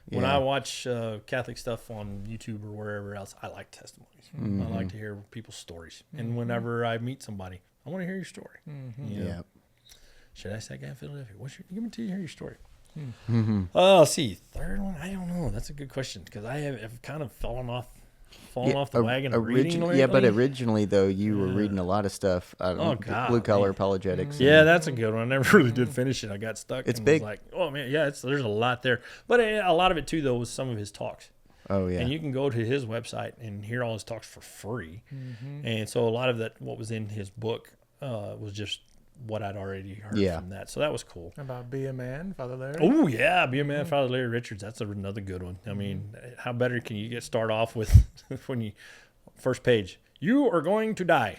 When Yeah. I watch Catholic stuff on YouTube or wherever else, I like testimonies. I like to hear people's stories, and whenever I meet somebody, I want to hear your story. You know, Yeah. should I ask that guy in Philadelphia? Give me to hear your story. Mm-hmm. Oh, see, third one. I don't know. That's a good question because I have kind of fallen off the wagon of reading lately. Yeah, but originally, though, you were reading a lot of stuff. Oh, God, Blue collar man. apologetics. Yeah, that's a good one. I never really did finish it. I got stuck. It's and big. Was like, oh man, yeah, there's a lot there. But a lot of it too, though, was some of his talks. Oh, yeah. And you can go to his website and hear all his talks for free. And so a lot of that, what was in his book, was just what I'd already heard Yeah. from that. So that was cool. About Be a Man, Father Larry. Oh yeah, Be a Man, Father Larry Richards. That's another good one. I mean, how better can you start off with when you first page? You are going to die.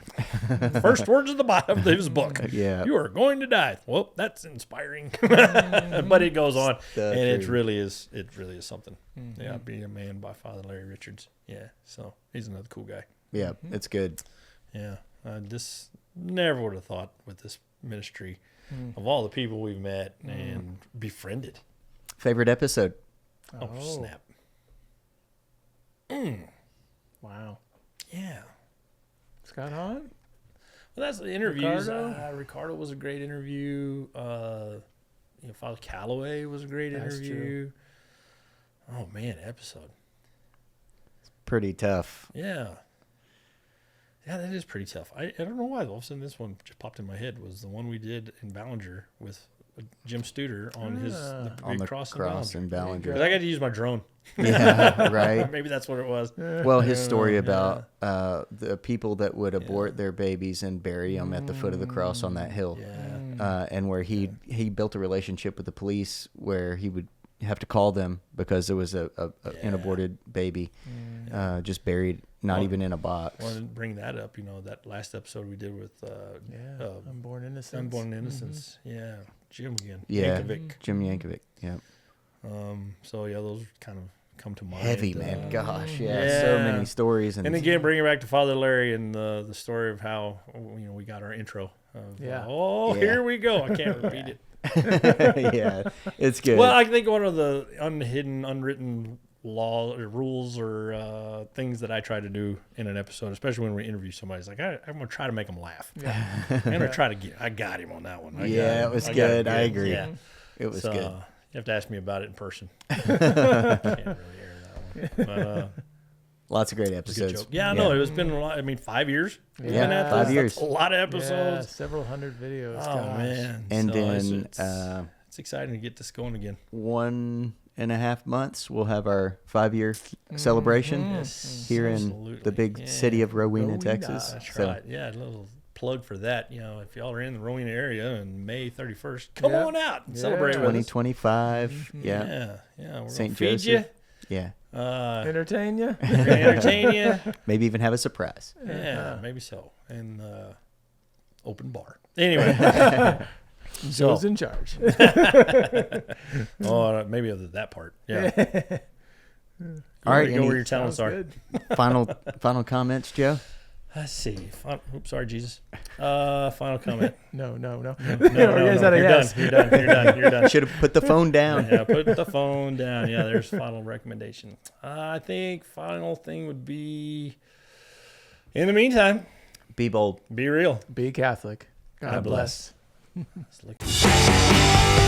First words at the bottom of his book. Yeah. You are going to die. Well, that's inspiring. But it goes on, The and it truth. really is. It really is something. Yeah, Be a Man by Father Larry Richards. Yeah, so he's another cool guy. Yeah, it's good. Yeah, I just never would have thought with this ministry of all the people we've met and befriended. Favorite episode? Oh, snap. Wow. Yeah. Scott Hahn? Well, that's the interviews. Ricardo? Ricardo was a great interview. Father Calloway was a great That's interview. Oh, man, episode. Pretty tough. Yeah. Yeah, that is pretty tough. I don't know why. All of a sudden, this one just popped in my head was the one we did in Ballinger with Jim Studer on the On big the cross, cross in in Ballinger. Ballinger. 'Cause I got to use my drone. Yeah, right. Maybe that's what it was. Well, his story Yeah. about the people that would abort their babies and bury them at the foot of the cross on that hill, Yeah. and where he built a relationship with the police where he would have to call them because there was an aborted baby just buried, not even in a box. I wanted to bring that up. That last episode we did with Unborn Innocence. Unborn Innocence. Yeah, Jim again. Yeah, Yankovic. Jim Yankovic. Yeah, So yeah, those kind of come to mind. heavy man. Gosh, yeah, so yeah. many stories and, And again, bring it back to Father Larry and the story of how we got our intro. Of, Yeah. Yeah. Here we go. I can't repeat it. yeah, it's good. Well, I think one of the unwritten law or rules or things that I try to do in an episode, especially when we interview somebody, is like I'm gonna try to make them laugh. Yeah. I'm gonna try to I got him on that one. Yeah, it was good. I agree. Yeah. it was So, good. you have to ask me about it in person. Can't really air that one. But, Lots of great it's a good episodes. joke. Yeah, I know. It's been a lot. I mean, 5 years. we've Yeah, been at 5 this. years. That's a lot of Yeah, episodes. several hundred videos. Oh gosh. man! And So then it's exciting to get this going again. 1.5 months, we'll have our 5-year celebration Yes, here in absolutely. the big Yeah. city of Rowena, Rowena. Texas. That's So right. Yeah, a little plug for that. If y'all are in the Rowena area on May 31st, come Yeah. on out and Yeah. celebrate with us. 2025. Yeah. Yeah. We're St. gonna feed Joseph. Yeah. you. We're Entertain you? gonna entertain you. Maybe even have a surprise. Yeah, maybe so. And open bar. Anyway. Joe's in charge. Maybe other than that part. Yeah. All right. Go Any where your talents Sounds are. good. final comments, Joe? Let's see. Oops, sorry, Jesus. Final comment. No. No, We're guys out of you're yes. done. You're done. Should have put the phone down. Yeah, put the phone down. Yeah, there's final recommendation. I think final thing would be, in the meantime, Be bold. be real. Be Catholic. God bless. bless. Let's look.